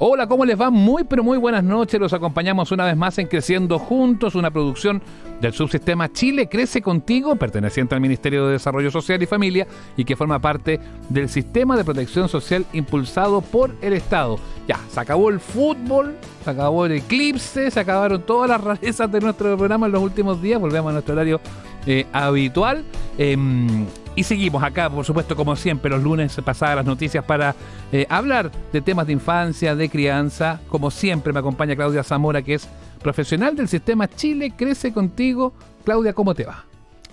Hola, ¿cómo les va? Muy, pero muy buenas noches. Los acompañamos una vez más en Creciendo Juntos, una producción del subsistema Chile Crece Contigo, perteneciente al Ministerio de Desarrollo Social y Familia y que forma parte del sistema de protección social impulsado por el Estado. Ya, se acabó el fútbol, se acabó el eclipse, se acabaron todas las rarezas de nuestro programa en los últimos días, volvemos a nuestro horario habitual. Y seguimos acá, por supuesto, como siempre, los lunes pasadas las noticias para hablar de temas de infancia, de crianza. Como siempre me acompaña Claudia Zamora, que es profesional del sistema Chile Crece Contigo. Claudia, ¿cómo te va?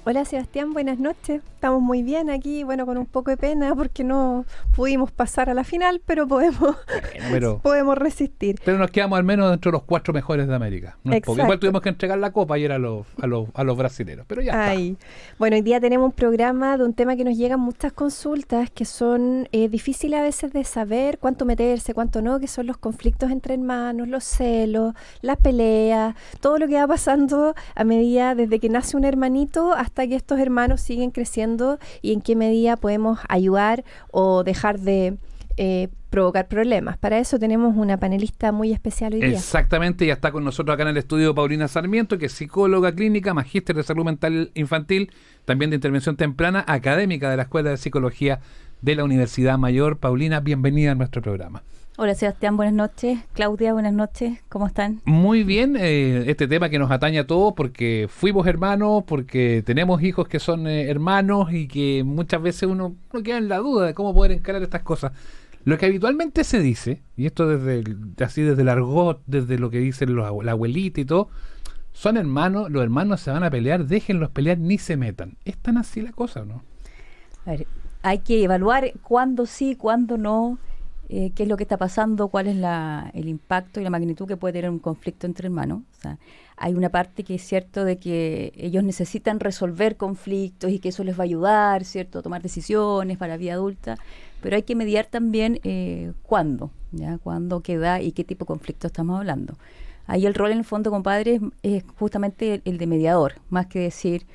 Hola Sebastián, buenas noches. Estamos muy bien aquí, bueno, con un poco de pena porque no pudimos pasar a la final, pero podemos resistir. Pero nos quedamos al menos dentro de los 4 mejores de América. No es poco. Igual tuvimos que entregar la copa ayer a los brasileños, pero ya está. Bueno, hoy día tenemos un programa de un tema que nos llegan muchas consultas que son difíciles a veces de saber cuánto meterse, cuánto no, que son los conflictos entre hermanos, los celos, las peleas, todo lo que va pasando a medida desde que nace un hermanito hasta que estos hermanos siguen creciendo y en qué medida podemos ayudar o dejar de provocar problemas. Para eso tenemos una panelista muy especial hoy día. Exactamente, ya está con nosotros acá en el estudio Paulina Sarmiento, que es psicóloga clínica, magíster de salud mental infantil, también de intervención temprana, académica de la Escuela de Psicología de la Universidad Mayor. Paulina, bienvenida a nuestro programa. Hola Sebastián, buenas noches. Claudia, buenas noches. ¿Cómo están? Muy bien, este tema que nos atañe a todos porque fuimos hermanos, porque tenemos hijos que son hermanos y que muchas veces uno queda en la duda de cómo poder encarar estas cosas. Lo que habitualmente se dice, y esto desde el argot, desde lo que dicen la abuelita y todo, son hermanos, los hermanos se van a pelear, déjenlos pelear, ni se metan. ¿Es tan así la cosa o no? A ver, hay que evaluar cuándo sí, cuándo no. Qué es lo que está pasando, cuál es el impacto y la magnitud que puede tener un conflicto entre hermanos. O sea, hay una parte que es cierto de que ellos necesitan resolver conflictos y que eso les va a ayudar, ¿cierto?, a tomar decisiones para la vida adulta, pero hay que mediar también cuándo, ¿ya? Cuándo, qué edad y qué tipo de conflicto estamos hablando. Ahí el rol en el fondo, compadre, es justamente el de mediador, más que decir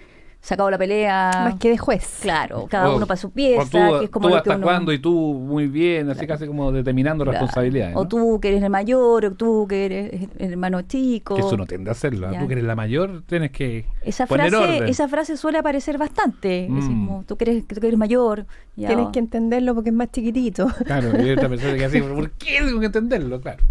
se acabó la pelea. Más que de juez. Claro, cada uno para su pieza. Tú, que es como tú lo que hasta uno... cuándo y tú muy bien, así casi como determinando responsabilidades. O tú que eres el mayor, o tú que eres el hermano chico. Que eso no tiende a hacerlo. Tú que eres la mayor, tienes que poner orden. Esa frase suele aparecer bastante. Decimos, tú que eres mayor. Ya. Tienes que entenderlo porque es más chiquitito. Claro, y hay otra persona que así, ¿por qué tengo que entenderlo? Claro.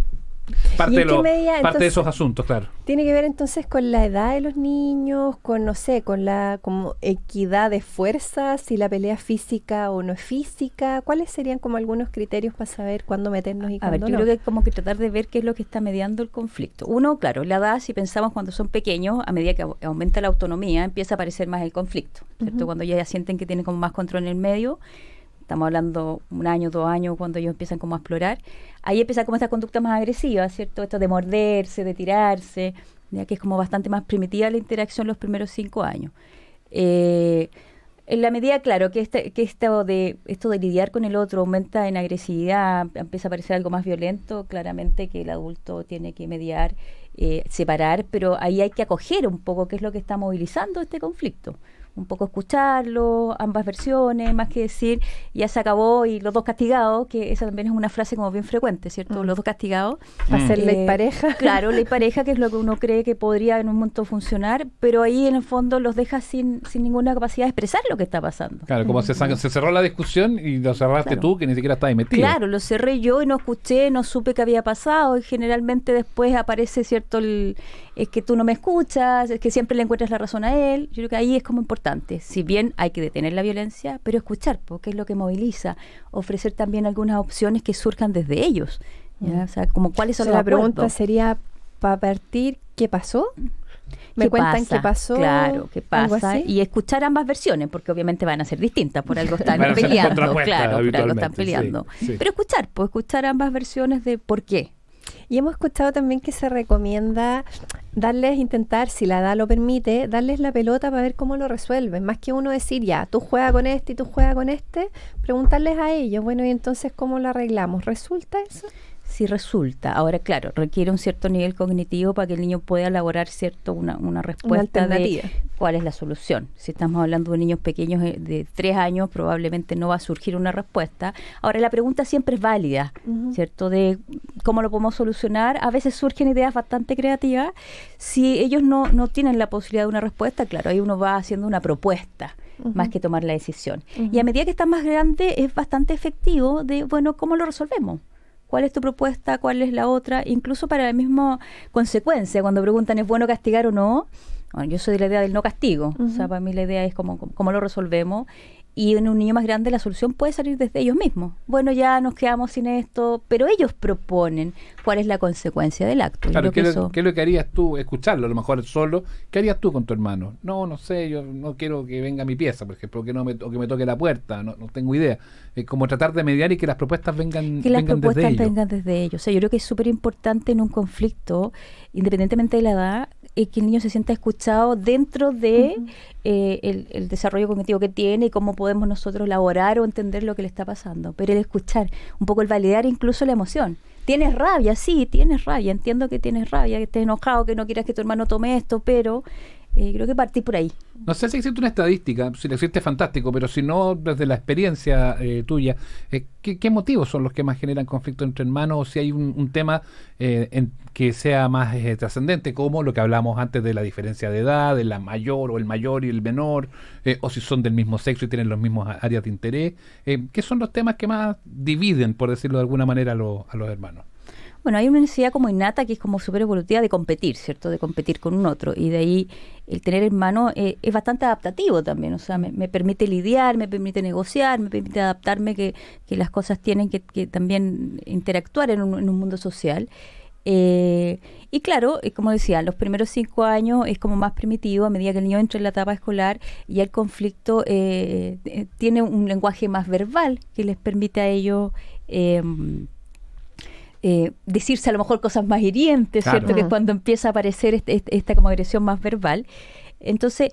Parte de esos asuntos, claro. Tiene que ver entonces con la edad de los niños, con, no sé, con la como equidad de fuerzas, si la pelea es física o no es física. ¿Cuáles serían como algunos criterios para saber cuándo meternos y cuándo no? Yo creo que hay como que tratar de ver qué es lo que está mediando el conflicto. Uno, claro, la edad, si pensamos cuando son pequeños, a medida que aumenta la autonomía, empieza a aparecer más el conflicto, ¿cierto? Cuando ya sienten que tienen como más control en el medio. Estamos hablando 1 año, 2 años, cuando ellos empiezan como a explorar. Ahí empieza como esta conducta más agresiva, ¿cierto? Esto de morderse, de tirarse, ya que es como bastante más primitiva la interacción los primeros 5 años. En la medida, claro, que esto de lidiar con el otro aumenta en agresividad, empieza a parecer algo más violento, claramente que el adulto tiene que mediar, separar, pero ahí hay que acoger un poco qué es lo que está movilizando este conflicto. Un poco escucharlo, ambas versiones, más que decir, ya se acabó y los dos castigados, que esa también es una frase como bien frecuente, ¿cierto? Los dos castigados. Hacer ley pareja. Claro, ley pareja, que es lo que uno cree que podría en un momento funcionar, pero ahí en el fondo los deja sin ninguna capacidad de expresar lo que está pasando. Claro, como se cerró la discusión y lo cerraste tú, que ni siquiera estabas metido. Claro, lo cerré yo y no escuché, no supe qué había pasado, y generalmente después aparece, ¿cierto? Es que tú no me escuchas, es que siempre le encuentras la razón a él. Yo creo que ahí es como importante. Si bien hay que detener la violencia, pero escuchar, porque es lo que moviliza, ofrecer también algunas opciones que surjan desde ellos. ¿Ya? O sea, como cuáles son los acuerdos. La pregunta sería, para partir, ¿qué pasó? ¿Me cuentan qué pasó? Claro, qué pasa. Y escuchar ambas versiones, porque obviamente van a ser distintas, por algo están peleando. Claro, por algo están peleando. Sí. Pero escuchar ambas versiones de por qué. Y hemos escuchado también que se recomienda intentar, si la edad lo permite, darles la pelota para ver cómo lo resuelven. Más que uno decir, ya, tú juegas con este y tú juegas con este, preguntarles a ellos, bueno, y entonces, ¿cómo lo arreglamos? ¿Resulta eso? sí resulta. Ahora, claro, requiere un cierto nivel cognitivo para que el niño pueda elaborar una respuesta de cuál es la solución. Si estamos hablando de niños pequeños de 3 años, probablemente no va a surgir una respuesta. Ahora, la pregunta siempre es válida, ¿cierto? De cómo lo podemos solucionar. A veces surgen ideas bastante creativas. Si ellos no tienen la posibilidad de una respuesta, claro, ahí uno va haciendo una propuesta, más que tomar la decisión. Y a medida que están más grandes, es bastante efectivo de, bueno, ¿cómo lo resolvemos? ¿Cuál es tu propuesta? ¿Cuál es la otra? Incluso para la misma consecuencia, cuando preguntan, ¿es bueno castigar o no? Bueno, yo soy de la idea del no castigo. O sea, para mí la idea es cómo lo resolvemos. Y en un niño más grande la solución puede salir desde ellos mismos. Bueno, ya nos quedamos sin esto, pero ellos proponen cuál es la consecuencia del acto. Claro, ¿qué es lo que harías tú? Escucharlo, a lo mejor solo. ¿Qué harías tú con tu hermano? No sé, yo no quiero que venga a mi pieza, por ejemplo, o que me toque la puerta, no tengo idea. Como tratar de mediar y que las propuestas vengan desde ellos. Que las propuestas vengan desde ellos. O sea, yo creo que es súper importante en un conflicto, independientemente de la edad, que el niño se sienta escuchado dentro de el desarrollo cognitivo que tiene y cómo podemos nosotros elaborar o entender lo que le está pasando. Pero el escuchar, un poco el validar incluso la emoción. ¿Tienes rabia? Sí, tienes rabia. Entiendo que tienes rabia, que estés enojado, que no quieras que tu hermano tome esto, pero creo que partí por ahí. No sé si existe una estadística, si la existe fantástico, pero si no, desde la experiencia tuya, ¿qué motivos son los que más generan conflicto entre hermanos? O si hay un tema que sea más trascendente, como lo que hablamos antes de la diferencia de edad, de la mayor o el mayor y el menor, o si son del mismo sexo y tienen los mismos áreas de interés. ¿Qué son los temas que más dividen, por decirlo de alguna manera, a los hermanos? Bueno, hay una necesidad como innata que es como súper evolutiva de competir, ¿cierto? De competir con un otro. Y de ahí el tener hermano es bastante adaptativo también. O sea, me permite lidiar, me permite negociar, me permite adaptarme, que las cosas tienen que también interactuar en un mundo social. Y claro, como decía, los primeros 5 años es como más primitivo. A medida que el niño entra en la etapa escolar, y el conflicto tiene un lenguaje más verbal que les permite a ellos decirse a lo mejor cosas más hirientes, claro. ¿Cierto? Que es cuando empieza a aparecer esta como agresión más verbal. Entonces,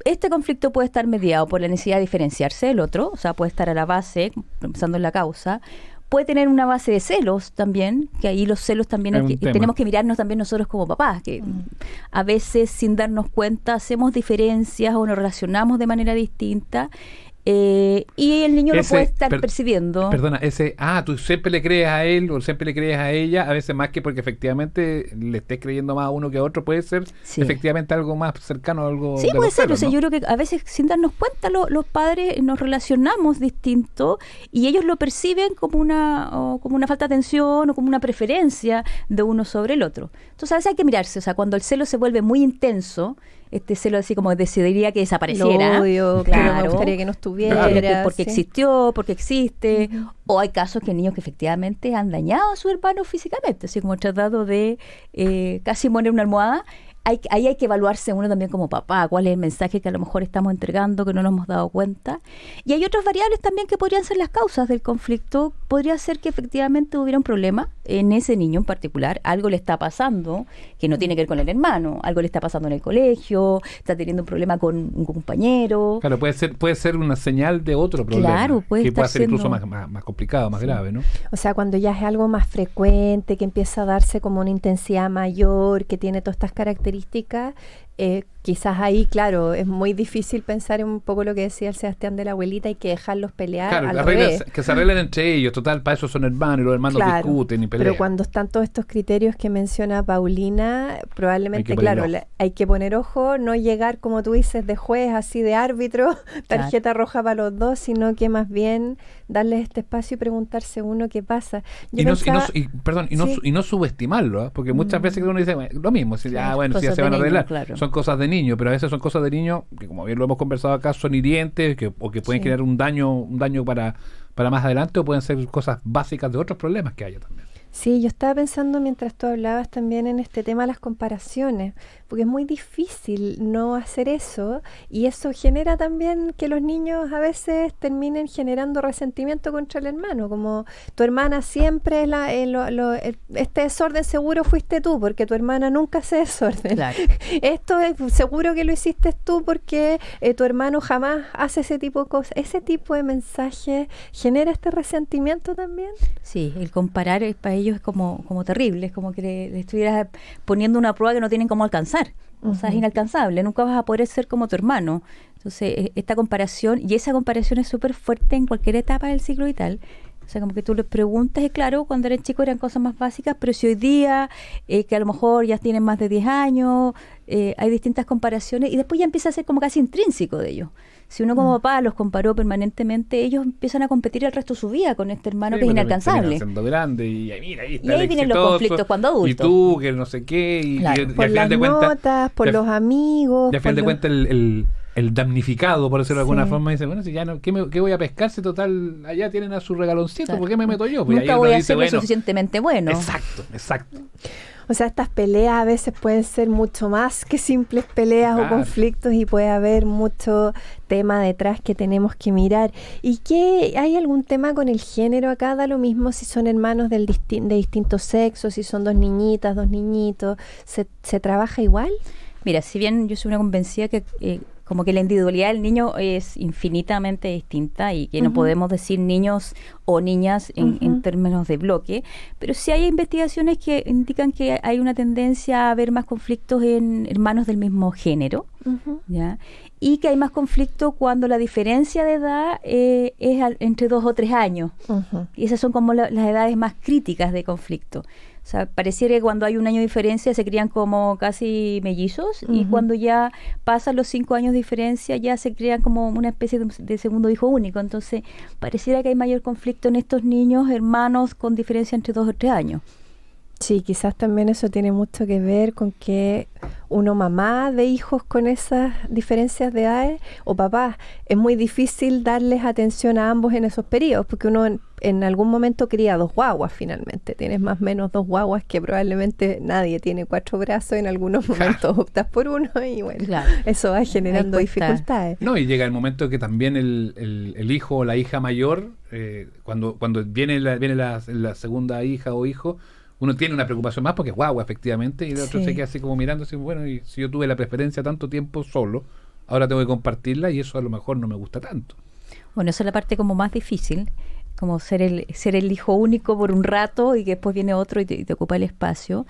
este conflicto puede estar mediado por la necesidad de diferenciarse del otro, o sea, puede estar a la base, pensando en la causa. Puede tener una base de celos también, que ahí los celos también tenemos que mirarnos también nosotros como papás, que a veces sin darnos cuenta hacemos diferencias o nos relacionamos de manera distinta. Y el niño lo puede estar percibiendo. Perdona, tú siempre le crees a él o siempre le crees a ella, a veces más que porque efectivamente le estés creyendo más a uno que a otro, puede ser efectivamente algo más cercano a algo. Sí, puede ser, ¿no? O sea, yo creo que a veces sin darnos cuenta los padres nos relacionamos distinto y ellos lo perciben como una falta de atención o como una preferencia de uno sobre el otro. Entonces a veces hay que mirarse, o sea, cuando el celo se vuelve muy intenso, este celo así como decidiría que desapareciera. Lo odio, claro, me gustaría que no estuviera. Claro, porque existió, porque existe. O hay casos que niños que efectivamente han dañado a su hermano físicamente, así como tratado de casi poner una almohada. Ahí hay que evaluarse uno también como papá, cuál es el mensaje que a lo mejor estamos entregando, que no nos hemos dado cuenta. Y hay otras variables también que podrían ser las causas del conflicto. Podría ser que efectivamente hubiera un problema en ese niño en particular, algo le está pasando que no tiene que ver con el hermano, algo le está pasando en el colegio, está teniendo un problema con un compañero. Claro, puede ser una señal de otro problema, claro, que puede ser incluso más complicado, más grave, ¿no? O sea, cuando ya es algo más frecuente, que empieza a darse como una intensidad mayor, que tiene todas estas características, quizás ahí, claro, es muy difícil pensar en un poco lo que decía el Sebastián de la abuelita, hay que dejarlos pelear. Claro, que se arreglen entre ellos, total, para eso son hermanos y los hermanos discuten y pelean. Pero cuando están todos estos criterios que menciona Paulina, probablemente, hay que poner ojo, no llegar, como tú dices, de juez, así de árbitro, tarjeta roja para los dos, sino que más bien darles este espacio y preguntarse uno qué pasa. Y no subestimarlo, ¿eh? Porque muchas veces uno dice lo mismo, si ya se van a arreglar, son cosas de niño, pero a veces son cosas de niño que, como bien lo hemos conversado acá, son hirientes o que pueden crear un daño para más adelante, o pueden ser cosas básicas de otros problemas que haya también. Sí, yo estaba pensando mientras tú hablabas también en este tema de las comparaciones, porque es muy difícil no hacer eso y eso genera también que los niños a veces terminen generando resentimiento contra el hermano, como tu hermana siempre es este desorden seguro fuiste tú, porque tu hermana nunca hace desorden. Claro. Esto es seguro que lo hiciste tú porque tu hermano jamás hace ese tipo de cosas. Ese tipo de mensaje genera este resentimiento también. Sí, el comparar para ellos es como terrible, es como que le estuvieras poniendo una prueba que no tienen cómo alcanzar. O sea, es inalcanzable, nunca vas a poder ser como tu hermano. Entonces, esta comparación, y esa comparación es súper fuerte en cualquier etapa del ciclo vital. O sea, como que tú les preguntas, y claro, cuando eres chico eran cosas más básicas, pero si hoy día, que a lo mejor ya tienen más de 10 años, hay distintas comparaciones, y después ya empieza a ser como casi intrínseco de ellos. Si uno como papá los comparó permanentemente, ellos empiezan a competir el resto de su vida con este hermano que es inalcanzable. Siendo grande y mira, ahí está y ahí vienen los conflictos cuando adultos. Y tú, que no sé qué. Y, claro. y por las notas, por los amigos. Y al final de cuentas el damnificado, por decirlo de alguna forma, dice, bueno, si ya no, ¿qué voy a pescar si total allá tienen a su regaloncito? Claro. ¿Por qué me meto yo? Pues nunca voy a ser lo suficientemente bueno. Exacto. O sea, estas peleas a veces pueden ser mucho más que simples peleas o conflictos y puede haber mucho tema detrás que tenemos que mirar. ¿Y hay algún tema con el género acá? Da lo mismo si son hermanos de distintos sexos, si son dos niñitas, dos niñitos. ¿Se trabaja igual? Mira, si bien yo soy una convencida que como que la individualidad del niño es infinitamente distinta y que no podemos decir niños o niñas en términos de bloque, pero sí hay investigaciones que indican que hay una tendencia a haber más conflictos en hermanos del mismo género, ¿ya? Y que hay más conflicto cuando la diferencia de edad es entre 2 o 3 años. Y esas son como las edades más críticas de conflicto. O sea, pareciera que cuando hay 1 año de diferencia se crían como casi mellizos y cuando ya pasan los 5 años de diferencia ya se crean como una especie de segundo hijo único. Entonces, pareciera que hay mayor conflicto en estos niños, hermanos, con diferencia entre 2 o 3 años. Sí, quizás también eso tiene mucho que ver con que uno mamá de hijos con esas diferencias de edades o papá, es muy difícil darles atención a ambos en esos periodos porque uno en algún momento cría 2 guaguas finalmente, tienes más o menos 2 guaguas que probablemente nadie tiene 4 brazos, en algunos momentos optas por uno y bueno, eso va generando dificultades. No, y llega el momento que también el hijo o la hija mayor, cuando viene la segunda hija o hijo, uno tiene una preocupación más porque es guagua, efectivamente, y el otro se queda así como mirando, así, bueno, y si yo tuve la preferencia tanto tiempo solo, ahora tengo que compartirla y eso a lo mejor no me gusta tanto. Bueno, esa es la parte como más difícil, como ser el hijo único por un rato y que después viene otro y te ocupa el espacio.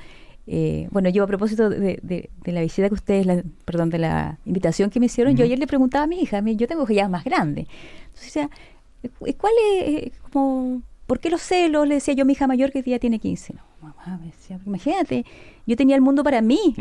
Bueno, yo a propósito de la visita que ustedes, de la invitación que me hicieron, yo ayer le preguntaba a mi hija, yo tengo hijas ya más grandes, entonces decía, ¿cuál es como... ¿Por qué los celos? Le decía yo a mi hija mayor que ya tiene 15. No, mamá, me decía, imagínate, yo tenía el mundo para mí.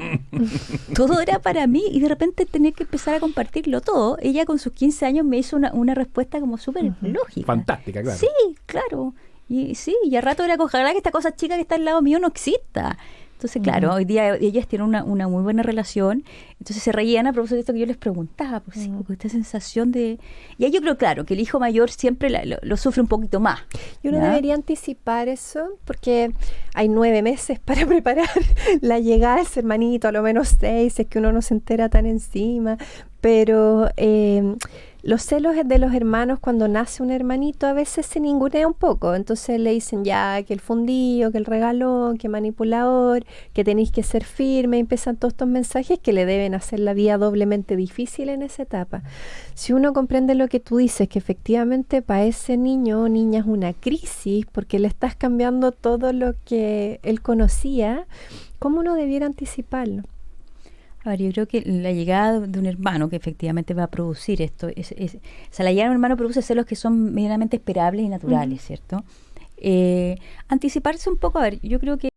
Todo era para mí y de repente tenía que empezar a compartirlo todo. Ella con sus 15 años me hizo una respuesta como súper lógica. Fantástica, claro. Sí, claro. Y a rato era ojalá que esta cosa chica que está al lado mío no exista. Entonces, claro, hoy día ellas tienen una muy buena relación. Entonces se reían a propósito de esto que yo les preguntaba, pues sí, porque esta sensación de... Y ahí yo creo, claro, que el hijo mayor siempre lo sufre un poquito más. Y uno debería anticipar eso, porque hay 9 meses para preparar la llegada de ese hermanito, a lo menos 6, es que uno no se entera tan encima. Pero los celos de los hermanos cuando nace un hermanito a veces se ningunea un poco. Entonces le dicen ya que el fundillo, que el regalón, que manipulador, que tenéis que ser firme. Y empiezan todos estos mensajes que le deben hacer la vida doblemente difícil en esa etapa. Si uno comprende lo que tú dices, que efectivamente para ese niño o niña es una crisis porque le estás cambiando todo lo que él conocía, ¿cómo uno debiera anticiparlo? A ver, yo creo que la llegada de un hermano que efectivamente va a producir esto, o sea, la llegada de un hermano produce celos que son medianamente esperables y naturales, ¿cierto? Anticiparse un poco, a ver, yo creo que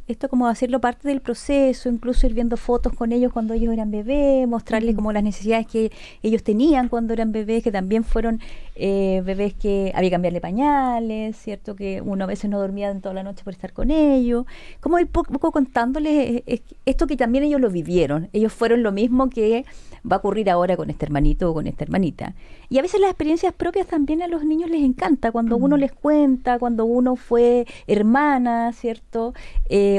esto como hacerlo parte del proceso, incluso ir viendo fotos con ellos cuando ellos eran bebés, mostrarles como las necesidades que ellos tenían cuando eran bebés, que también fueron bebés que había que cambiarle pañales, ¿cierto? Que uno a veces no dormía en toda la noche por estar con ellos. Como ir poco contándoles esto que también ellos lo vivieron. Ellos fueron lo mismo que va a ocurrir ahora con este hermanito o con esta hermanita. Y a veces las experiencias propias también a los niños les encanta, cuando uno les cuenta, cuando uno fue hermana, ¿cierto?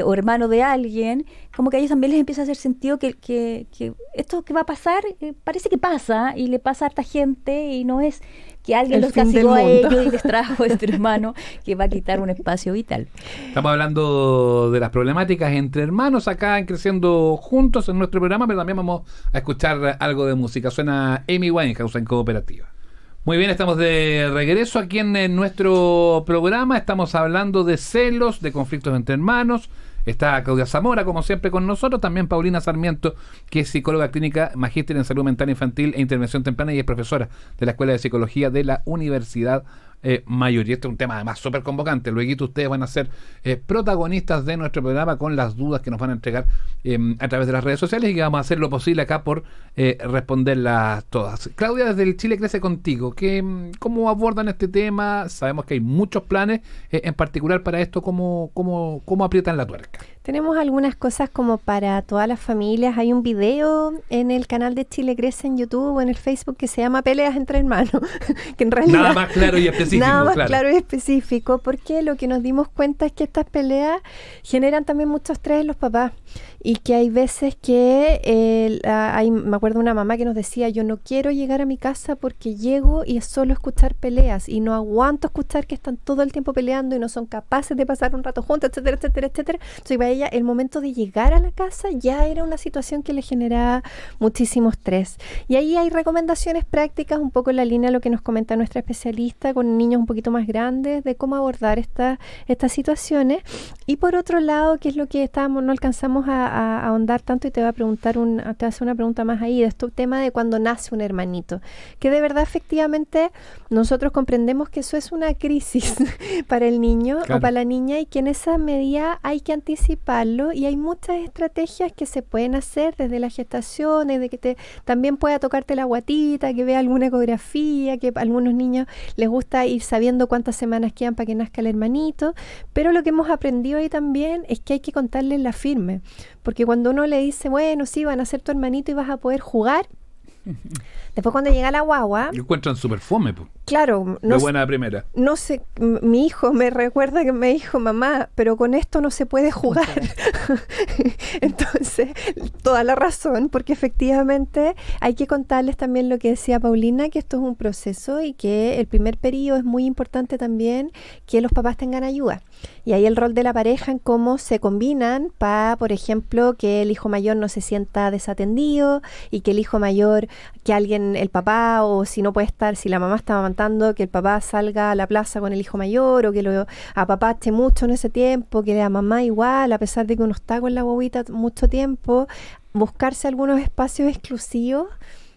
O hermano de alguien, como que a ellos también les empieza a hacer sentido que esto que va a pasar, parece que pasa, y le pasa a harta gente, y no es que alguien los castigó a ellos y les trajo a este hermano que va a quitar un espacio vital. Estamos hablando de las problemáticas entre hermanos acá en Creciendo Juntos en nuestro programa, pero también vamos a escuchar algo de música. Suena Amy Winehouse en Cooperativa. Muy bien, estamos de regreso aquí en nuestro programa. Estamos hablando de celos, de conflictos entre hermanos. Está Claudia Zamora, como siempre, con nosotros. También Paulina Sarmiento, que es psicóloga clínica, magíster en salud mental infantil e intervención temprana y es profesora de la Escuela de Psicología de la Universidad Mayor. Y este es un tema además súper convocante. Luego ustedes van a ser protagonistas de nuestro programa con las dudas que nos van a entregar a través de las redes sociales, y que vamos a hacer lo posible acá por responderlas todas. Claudia, desde el Chile Crece Contigo, ¿cómo abordan este tema? Sabemos que hay muchos planes, en particular para esto, ¿cómo aprietan la tuerca? Tenemos algunas cosas como para todas las familias. Hay un video en el canal de Chile Crece en YouTube o en el Facebook que se llama Peleas entre Hermanos, que en realidad nada más claro y específico. Nada más claro y específico, porque lo que nos dimos cuenta es que estas peleas generan también mucho estrés en los papás, y que hay veces que me acuerdo de una mamá que nos decía: yo no quiero llegar a mi casa porque llego y es solo escuchar peleas y no aguanto escuchar que están todo el tiempo peleando y no son capaces de pasar un rato juntos, etcétera, etcétera, etcétera. Entonces para ella el momento de llegar a la casa ya era una situación que le generaba muchísimo estrés. Y ahí hay recomendaciones prácticas, un poco en la línea de lo que nos comenta nuestra especialista, con niños un poquito más grandes, de cómo abordar estas situaciones. Y por otro lado, que es lo que no alcanzamos a ahondar tanto, y te voy a preguntar te voy a hacer una pregunta más ahí, de este tema de cuando nace un hermanito, que de verdad efectivamente nosotros comprendemos que eso es una crisis para el niño, claro, o para la niña, y que en esa medida hay que anticiparlo, y hay muchas estrategias que se pueden hacer desde las gestaciones, de que también pueda tocarte la guatita, que vea alguna ecografía, que a algunos niños les gusta ir sabiendo cuántas semanas quedan para que nazca el hermanito, pero lo que hemos aprendido ahí también es que hay que contarles la firme, porque cuando uno le dice, bueno, sí, van a ser tu hermanito y vas a poder jugar, después cuando llega la guagua... Lo encuentran súper fome, pues. Claro. No, buena primera. No sé, mi hijo me recuerda que me dijo: mamá, pero con esto no se puede jugar. Entonces, toda la razón, porque efectivamente hay que contarles también lo que decía Paulina, que esto es un proceso y que el primer periodo es muy importante también que los papás tengan ayuda. Y ahí el rol de la pareja en cómo se combinan para, por ejemplo, que el hijo mayor no se sienta desatendido, y que el hijo mayor, que alguien, el papá, o si no puede estar, si la mamá está amamantando, que el papá salga a la plaza con el hijo mayor, o que lo apapache mucho en ese tiempo, que la mamá igual, a pesar de que uno está con la bobita mucho tiempo, buscarse algunos espacios exclusivos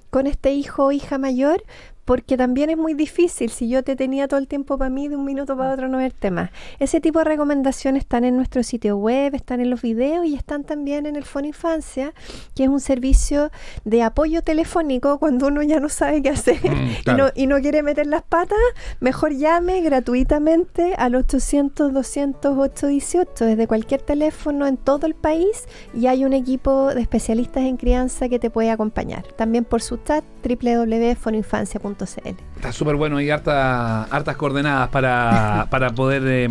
con este hijo o hija mayor, porque también es muy difícil, si yo te tenía todo el tiempo para mí, de un minuto para otro no verte más. Ese tipo de recomendaciones están en nuestro sitio web, están en los videos, y están también en el Fono Infancia, que es un servicio de apoyo telefónico cuando uno ya no sabe qué hacer, claro, y no quiere meter las patas. Mejor llame gratuitamente al 800-200-818 desde cualquier teléfono en todo el país, y hay un equipo de especialistas en crianza que te puede acompañar. También por su chat, www.fonoinfancia.cl. Está súper bueno, hay hartas coordenadas para poder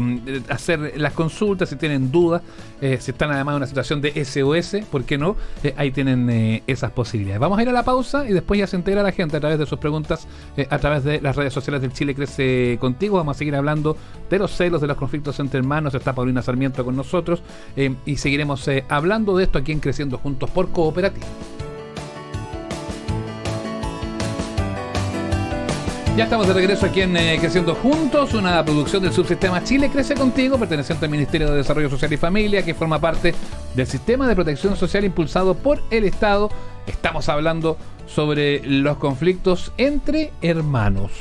hacer las consultas si tienen dudas, si están además en una situación de SOS, ¿por qué no? Ahí tienen esas posibilidades. Vamos a ir a la pausa y después ya se integra la gente a través de sus preguntas, a través de las redes sociales del Chile Crece Contigo. Vamos a seguir hablando de los celos, de los conflictos entre hermanos. Está Paulina Sarmiento con nosotros, y seguiremos hablando de esto aquí en Creciendo Juntos por Cooperativa. Ya estamos de regreso aquí en Creciendo Juntos, una producción del subsistema Chile Crece Contigo, perteneciente al Ministerio de Desarrollo Social y Familia, que forma parte del sistema de protección social impulsado por el Estado. Estamos hablando sobre los conflictos entre hermanos.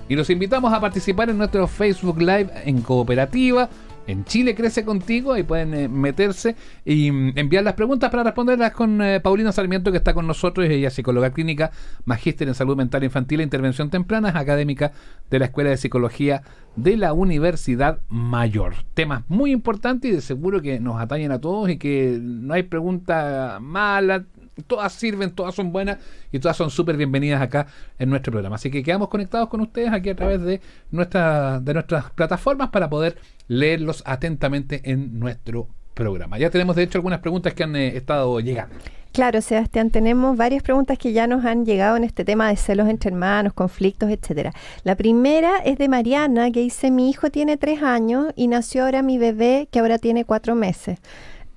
Y los invitamos a participar en nuestro Facebook Live en Cooperativa, en Chile Crece Contigo. Ahí pueden meterse y enviar las preguntas para responderlas con Paulina Sarmiento, que está con nosotros. Ella es psicóloga clínica, magíster en salud mental infantil e intervención temprana, es académica de la Escuela de Psicología de la Universidad Mayor. Temas muy importantes y de seguro que nos atañen a todos, y que no hay pregunta mala. todas sirven, todas son buenas y todas son súper bienvenidas acá en nuestro programa. Así que quedamos conectados con ustedes aquí a través de nuestras plataformas para poder leerlos atentamente en nuestro programa. Ya tenemos de hecho algunas preguntas que han estado llegando. Claro, Sebastián, tenemos varias preguntas que ya nos han llegado en este tema de celos entre hermanos, conflictos, etcétera. La primera es de Mariana, que dice: mi hijo tiene 3 años y nació ahora mi bebé, que ahora tiene 4 meses.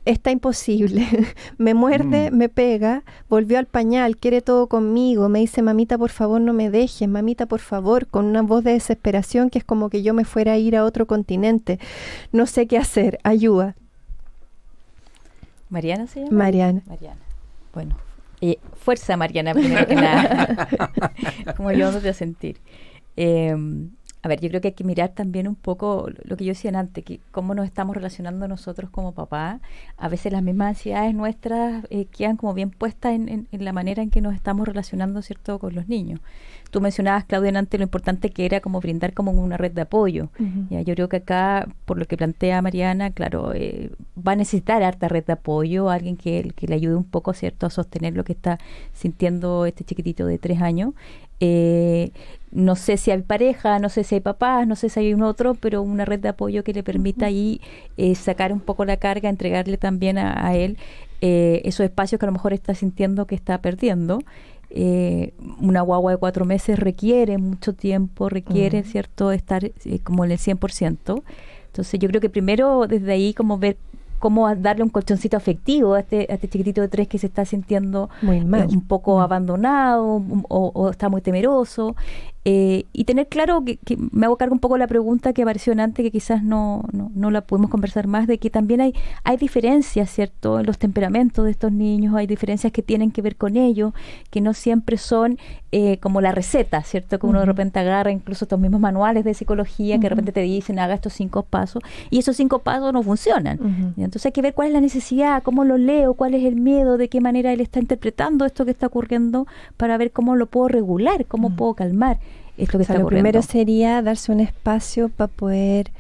Está imposible. Me muerde, me pega, volvió al pañal, quiere todo conmigo, me dice: mamita, por favor, no me dejes, mamita, por favor, con una voz de desesperación que es como que yo me fuera a ir a otro continente. No sé qué hacer, ayuda. ¿Mariana se llama? Mariana. Bueno, fuerza, Mariana, primero que nada. Como yo vamos a sentir. A ver, yo creo que hay que mirar también un poco lo que yo decía antes, que cómo nos estamos relacionando nosotros como papá. A veces las mismas ansiedades nuestras quedan como bien puestas en la manera en que nos estamos relacionando, ¿cierto?, con los niños. Tú mencionabas, Claudia, antes lo importante que era como brindar como una red de apoyo. Ya, yo creo que acá, por lo que plantea Mariana, claro, va a necesitar harta red de apoyo, alguien que le ayude un poco, ¿cierto?, a sostener lo que está sintiendo este chiquitito de 3 años. No sé si hay pareja, no sé si hay papás, no sé si hay un otro, pero una red de apoyo que le permita ahí sacar un poco la carga, entregarle también a él esos espacios que a lo mejor está sintiendo que está perdiendo. Una guagua de 4 meses requiere mucho tiempo, requiere, ¿cierto?, estar como en el 100%. Entonces yo creo que primero desde ahí como ver cómo darle un colchoncito afectivo a este chiquitito de 3 que se está sintiendo muy mal, un poco abandonado o está muy temeroso. Y tener claro que me hago cargo un poco de la pregunta que apareció antes, que quizás no la pudimos conversar más, de que también hay diferencias, ¿cierto?, en los temperamentos de estos niños, hay diferencias que tienen que ver con ellos, que no siempre son como la receta, ¿cierto?, que uno de repente agarra incluso estos mismos manuales de psicología que de repente te dicen haga estos 5 pasos y esos 5 pasos no funcionan. Entonces hay que ver cuál es la necesidad, cómo lo leo, cuál es el miedo, de qué manera él está interpretando esto que está ocurriendo, para ver cómo lo puedo regular, cómo puedo calmar esto que está ocurriendo. Lo primero sería darse un espacio para poder,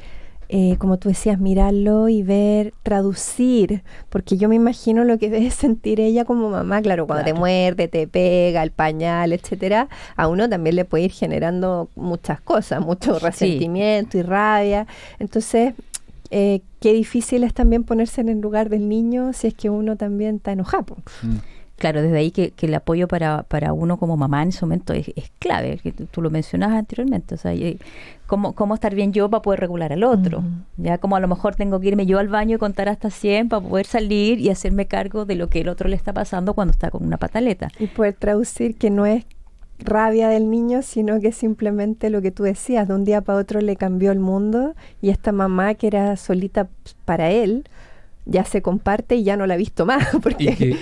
como tú decías, mirarlo y ver, traducir, porque yo me imagino lo que debe sentir ella como mamá. Claro, cuando te muerde, te pega, el pañal, etcétera, a uno también le puede ir generando muchas cosas, mucho resentimiento y rabia. Entonces, qué difícil es también ponerse en el lugar del niño si es que uno también está enojado. Claro, desde ahí que el apoyo para uno como mamá en ese momento es clave, que tú lo mencionabas anteriormente. O sea, cómo estar bien yo para poder regular al otro. Ya como a lo mejor tengo que irme yo al baño y contar hasta 100 para poder salir y hacerme cargo de lo que el otro le está pasando cuando está con una pataleta. Y poder traducir que no es rabia del niño, sino que simplemente lo que tú decías, de un día para otro le cambió el mundo y esta mamá que era solita para él, ya se comparte y ya no la he visto más. Porque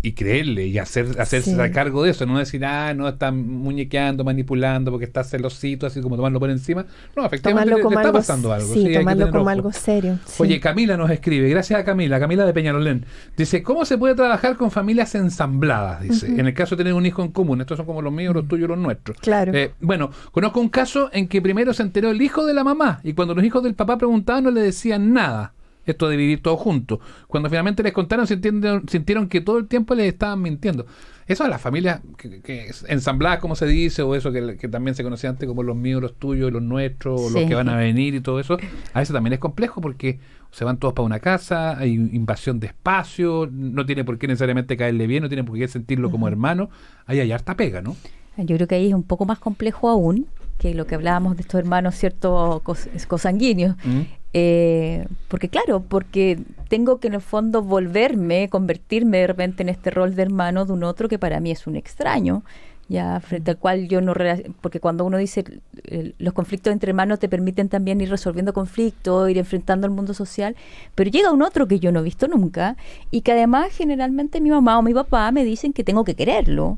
y creerle y hacerse a cargo de eso, no decir, no, está muñequeando, manipulando porque está celosito, así como tomarlo por encima. No, efectivamente le está pasando algo. Sí, tomarlo como algo serio. Oye, Camila nos escribe, gracias a Camila de Peñalolén. Dice, ¿cómo se puede trabajar con familias ensambladas? Dice, en el caso de tener un hijo en común. Estos son como los míos, los tuyos, los nuestros. Claro. Bueno, conozco un caso en que primero se enteró el hijo de la mamá y cuando los hijos del papá preguntaban no le decían nada. Esto de vivir todos juntos. Cuando finalmente les contaron, sintieron que todo el tiempo les estaban mintiendo. Eso a las familias que ensambladas, como se dice, o eso que también se conocía antes como los míos, los tuyos, los nuestros, o los que van a venir y todo eso, a veces también es complejo porque se van todos para una casa, hay invasión de espacio, no tiene por qué necesariamente caerle bien, no tiene por qué sentirlo como hermano. Ahí hay harta pega, ¿no? Yo creo que ahí es un poco más complejo aún que lo que hablábamos de estos hermanos, ¿cierto?, cosanguíneos. Porque tengo que en el fondo convertirme de repente en este rol de hermano de un otro que para mí es un extraño, ya frente al cual yo no... Porque cuando uno dice los conflictos entre hermanos te permiten también ir resolviendo conflictos, ir enfrentando al mundo social, pero llega un otro que yo no he visto nunca y que además generalmente mi mamá o mi papá me dicen que tengo que quererlo,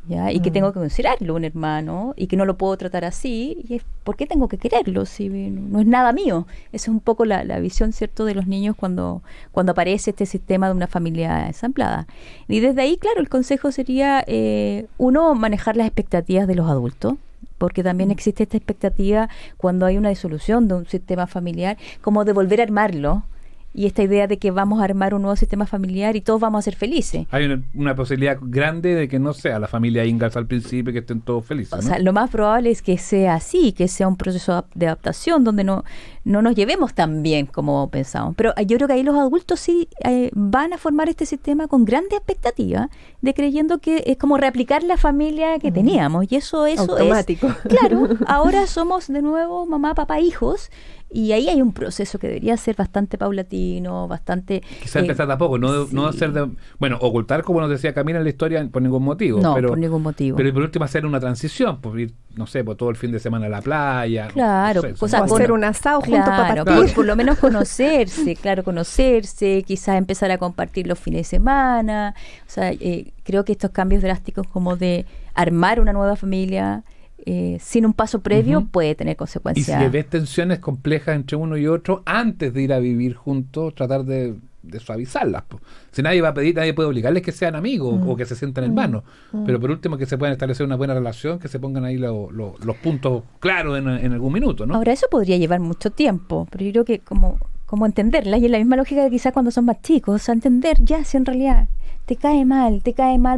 ¿ya? Y que tengo que considerarlo un hermano y que no lo puedo tratar así. Y es, ¿por qué tengo que quererlo si no es nada mío? Esa es un poco la visión, ¿cierto?, de los niños cuando aparece este sistema de una familia ensamblada. Y desde ahí, claro, el consejo sería uno, manejar las expectativas de los adultos, porque también existe esta expectativa cuando hay una disolución de un sistema familiar, como de volver a armarlo y esta idea de que vamos a armar un nuevo sistema familiar y todos vamos a ser felices. Hay una posibilidad grande de que no sea la familia Ingalls al principio, que estén todos felices, O ¿no? sea, lo más probable es que sea así, que sea un proceso de adaptación donde no nos llevemos tan bien como pensamos. Pero yo creo que ahí los adultos sí van a formar este sistema con grandes expectativas, de creyendo que es como reaplicar la familia que teníamos. Y eso automático. Claro, ahora somos de nuevo mamá, papá, hijos. Y ahí hay un proceso que debería ser bastante paulatino, bastante... Quizá empezar tampoco, no hacer bueno, ocultar, como nos decía Camila en la historia, por ningún motivo. No, pero, por ningún motivo. Pero por último hacer una transición, pues ir, no sé, por todo el fin de semana a la playa. Claro, no sé, cosas o hacer un asado juntos para partir. por lo menos conocerse, quizás empezar a compartir los fines de semana. O sea, creo que estos cambios drásticos como de armar una nueva familia... sin un paso previo puede tener consecuencias. Y si ves tensiones complejas entre uno y otro, antes de ir a vivir juntos, tratar de suavizarlas. Po. Si nadie va a pedir, nadie puede obligarles que sean amigos o que se sientan hermanos. Pero por último, que se puedan establecer una buena relación, que se pongan ahí los puntos claros en algún minuto, ¿no? Ahora, eso podría llevar mucho tiempo, pero yo creo que como entenderla, y en la misma lógica de quizás cuando son más chicos, o sea, entender ya si en realidad te cae mal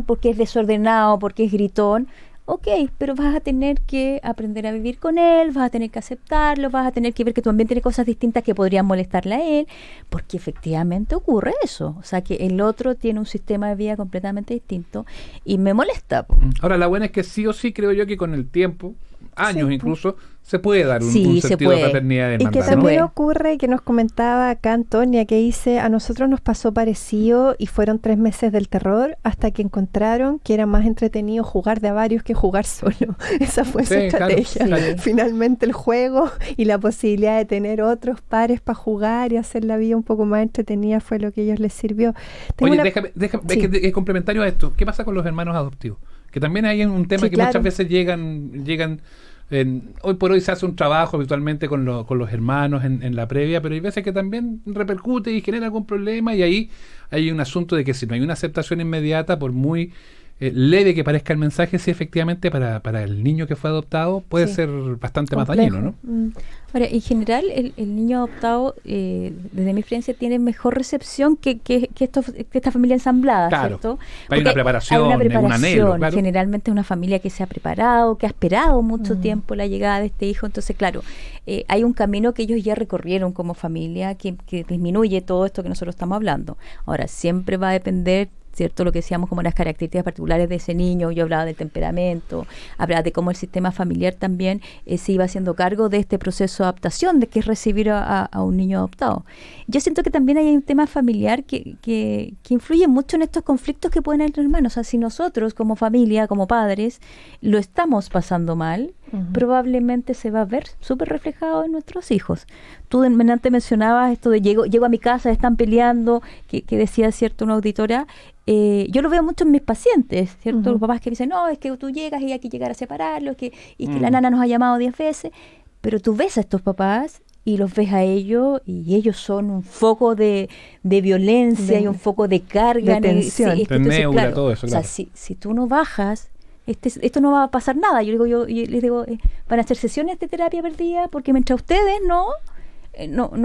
porque es desordenado, porque es gritón. Ok, pero vas a tener que aprender a vivir con él, vas a tener que aceptarlo, vas a tener que ver que tú también tienes cosas distintas que podrían molestarle a él, porque efectivamente ocurre eso. O sea, que el otro tiene un sistema de vida completamente distinto y me molesta. Ahora, la buena es que sí o sí creo yo que con el tiempo, años Sí, incluso, se puede dar un Sí, se sentido de puede. fraternidad y de Y que hermandad, también ¿no? ocurre, que nos comentaba acá Antonia, que dice, a nosotros nos pasó parecido y fueron 3 meses del terror hasta que encontraron que era más entretenido jugar de a varios que jugar solo. Esa fue su Sí, claro, estrategia. claro. Finalmente el juego y la posibilidad de tener otros pares para jugar y hacer la vida un poco más entretenida fue lo que a ellos les sirvió. Tengo Oye, una- déjame Sí. es complementario a esto. ¿Qué pasa con los hermanos adoptivos? Que también hay un tema Sí, que claro. muchas veces llegan hoy por hoy se hace un trabajo habitualmente con los hermanos en la previa, pero hay veces que también repercute y genera algún problema, y ahí hay un asunto de que si no hay una aceptación inmediata, por muy leve que parezca el mensaje, sí, efectivamente para el niño que fue adoptado puede Sí. ser bastante más Complejo. dañino, ¿no? Ahora, en general, el niño adoptado, desde mi experiencia, tiene mejor recepción que esta familia ensamblada, Claro. ¿cierto? Hay una Porque preparación, hay una un preparación. anhelo, claro. Generalmente es una familia que se ha preparado, que ha esperado mucho tiempo la llegada de este hijo. Entonces, claro, hay un camino que ellos ya recorrieron como familia que disminuye todo esto que nosotros estamos hablando. Ahora, siempre va a depender, ¿cierto? Lo que decíamos como las características particulares de ese niño. Yo hablaba del temperamento, hablaba de cómo el sistema familiar también se iba haciendo cargo de este proceso de adaptación, de que es recibir a un niño adoptado. Yo siento que también hay un tema familiar que influye mucho en estos conflictos que pueden haber entre hermanos. O sea, si nosotros como familia, como padres, lo estamos pasando mal, probablemente se va a ver súper reflejado en nuestros hijos. Tú antes mencionabas esto de llego a mi casa, están peleando, que decía, ¿cierto?, una auditora. Yo lo veo mucho en mis pacientes, ¿cierto? Los papás que dicen, no, es que tú llegas y hay que llegar a separarlos, y que la nana nos ha llamado 10 veces. Pero tú ves a estos papás y los ves a ellos, y ellos son un foco de violencia y un foco de carga. de tensión. Es que De entonces, neura, claro, todo eso, o sea, claro. si tú no bajas, esto no va a pasar nada. Yo les digo, van a hacer sesiones de terapia perdida, porque mientras ustedes no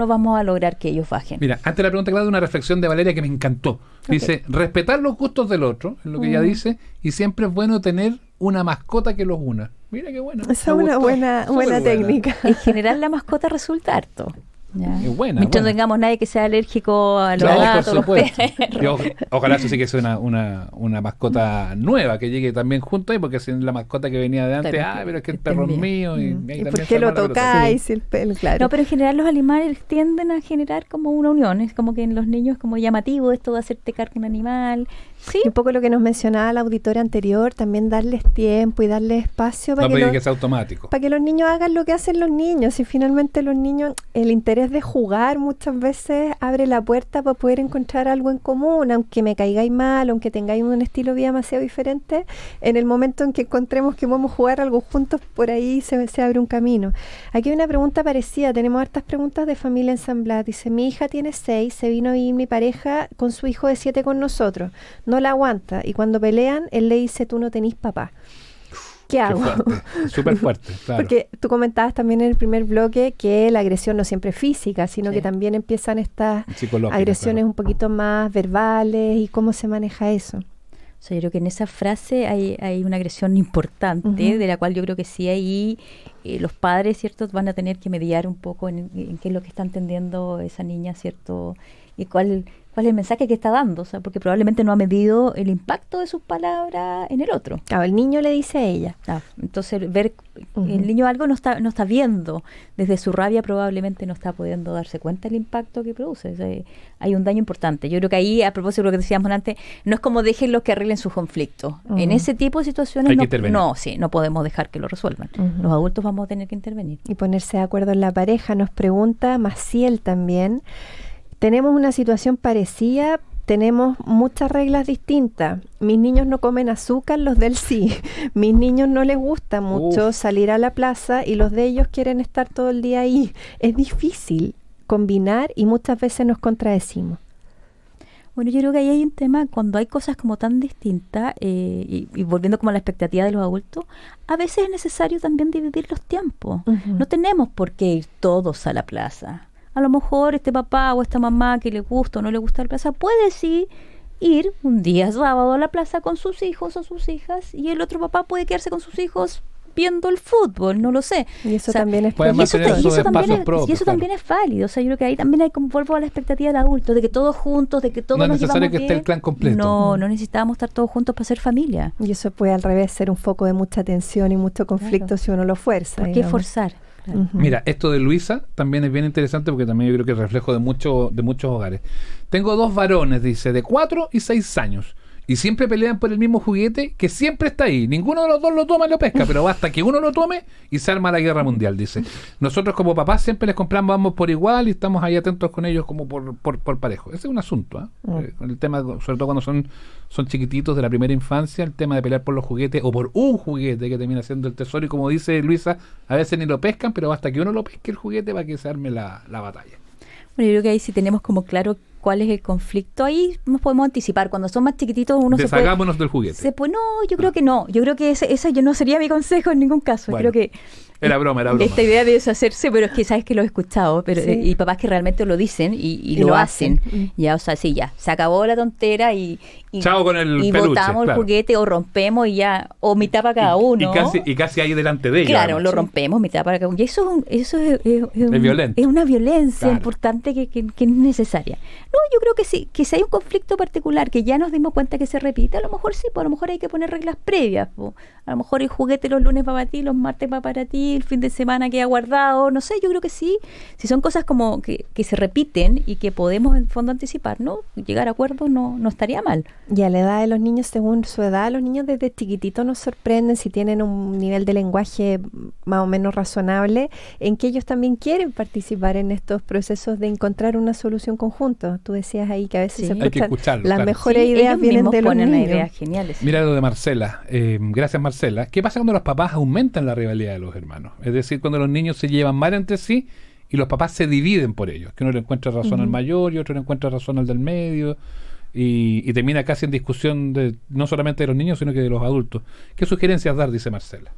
vamos a lograr que ellos bajen. Mira, antes de la pregunta, claro, una reflexión de Valeria que me encantó. Dice, respetar los gustos del otro, es lo que ella dice, y siempre es bueno tener una mascota que los una. Mira qué buena. Esa es me una gustó. buena Súper técnica. En general, la mascota resulta harto. ¿Ya? Es buena, Mientras no buena. tengamos nadie que sea alérgico a los No, por gatos, los supuesto. perros. Ojalá eso sí que sea una mascota nueva que llegue también junto ahí, porque si la mascota que venía de antes, Claro, pero es que el este perro es mío. mío. Y, ahí ¿Y también por se qué lo arma la pelota. tocáis? El pelo, claro. No, pero en general los animales tienden a generar como una unión. Es como que en los niños es como llamativo esto de hacerte cargo de un animal. Sí, Y un poco lo que nos mencionaba la auditora anterior, también darles tiempo y darles espacio No para pedir que, que sea automático. para que los niños hagan lo que hacen los niños. Y finalmente los niños, el interés de jugar muchas veces abre la puerta para poder encontrar algo en común, aunque me caigáis mal, aunque tengáis un estilo de vida demasiado diferente. En el momento en que encontremos que podemos jugar algo juntos, por ahí se abre un camino. Aquí hay una pregunta parecida, tenemos hartas preguntas de familia ensamblada. Dice, mi hija tiene 6, se vino a vivir mi pareja con su hijo de 7 con nosotros. No la aguanta, y cuando pelean, él le dice, tú no tenís papá. ¿Qué hago? Súper fuerte, claro. Porque tú comentabas también en el primer bloque que la agresión no siempre es física, sino que también empiezan estas agresiones un poquito más verbales y cómo se maneja eso. O sea, yo creo que en esa frase hay una agresión importante, de la cual yo creo que sí ahí los padres, ¿cierto?, van a tener que mediar un poco en qué es lo que está entendiendo esa niña, ¿cierto?, y cuál es el mensaje que está dando, o sea, porque probablemente no ha medido el impacto de sus palabras en el otro. Claro, el niño le dice a ella. Entonces, ver el niño algo no está viendo, desde su rabia probablemente no está pudiendo darse cuenta del impacto que produce. O sea, hay un daño importante. Yo creo que ahí, a propósito de lo que decíamos antes, no es como déjenlos que arreglen sus conflictos. En ese tipo de situaciones no podemos dejar que lo resuelvan. Los adultos vamos a tener que intervenir. Y ponerse de acuerdo en la pareja. Nos pregunta Maciel también. Tenemos una situación parecida, tenemos muchas reglas distintas. Mis niños no comen azúcar, los de él sí. Mis niños no les gusta mucho salir a la plaza y los de ellos quieren estar todo el día ahí. Es difícil combinar y muchas veces nos contradecimos. Bueno, yo creo que ahí hay un tema, cuando hay cosas como tan distintas, y volviendo como a la expectativa de los adultos, a veces es necesario también dividir los tiempos. No tenemos por qué ir todos a la plaza. A lo mejor este papá o esta mamá que le gusta o no le gusta la plaza puede sí ir un día sábado a la plaza con sus hijos o sus hijas, y el otro papá puede quedarse con sus hijos viendo el fútbol, no lo sé. Y eso también es también es válido. O sea, yo creo que ahí también hay como vuelvo a la expectativa del adulto, de que todos juntos, de que todos nos llevamos bien. No es necesario que esté el clan completo. No necesitábamos estar todos juntos para ser familia. Y eso puede al revés ser un foco de mucha tensión y mucho conflicto si uno lo fuerza. ¿Por qué forzar? Mira, esto de Luisa también es bien interesante porque también yo creo que es reflejo de muchos hogares. Tengo 2 varones, dice, de 4 y 6 años. Y siempre pelean por el mismo juguete que siempre está ahí. Ninguno de los dos lo toma y lo pesca, pero basta que uno lo tome y se arma la guerra mundial, dice. Nosotros como papás siempre les compramos ambos por igual y estamos ahí atentos con ellos como por parejo. Ese es un asunto, el tema, sobre todo cuando son chiquititos de la primera infancia, el tema de pelear por los juguetes o por un juguete que termina siendo el tesoro. Y como dice Luisa, a veces ni lo pescan, pero basta que uno lo pesque el juguete para que se arme la batalla. Bueno, yo creo que ahí sí tenemos como claro cuál es el conflicto. Ahí nos podemos anticipar. Cuando son más chiquititos uno deshagámonos del juguete. No, yo creo que no. Yo creo que ese yo no sería mi consejo en ningún caso. Bueno, creo que era broma. Esta idea de deshacerse, pero es que sabes que lo he escuchado, pero y papás que realmente lo dicen y lo hacen. Ya, o sea, sí, ya, se acabó la tontera y chao con el y peluche, botamos el juguete o rompemos y ya, o mitad para cada uno. Y casi ahí delante de ella. Claro, además. Lo rompemos, mitad para cada uno. Y eso es violento. Es una violencia importante que es necesaria. No, yo creo que sí, que si hay un conflicto particular que ya nos dimos cuenta que se repite, a lo mejor sí, pues a lo mejor hay que poner reglas previas. Pues. A lo mejor el juguete los lunes va para ti, los martes va para ti, el fin de semana queda guardado, no sé, yo creo que sí. Si son cosas como que se repiten y que podemos en fondo anticipar, ¿no? Llegar a acuerdos no estaría mal. Y a la edad de los niños, según su edad, los niños desde chiquititos nos sorprenden si tienen un nivel de lenguaje más o menos razonable, en que ellos también quieren participar en estos procesos de encontrar una solución conjunta. Tú decías ahí que a veces se escuchan las mejores ideas vienen de los niños. Ideas geniales. Mira lo de Marcela. Gracias, Marcela. ¿Qué pasa cuando los papás aumentan la rivalidad de los hermanos? Es decir, cuando los niños se llevan mal entre sí y los papás se dividen por ellos. Que uno le encuentra razón al mayor y otro le encuentra razón al del medio. Y termina casi en discusión no solamente de los niños, sino que de los adultos. ¿Qué sugerencias dar? Dice Marcela.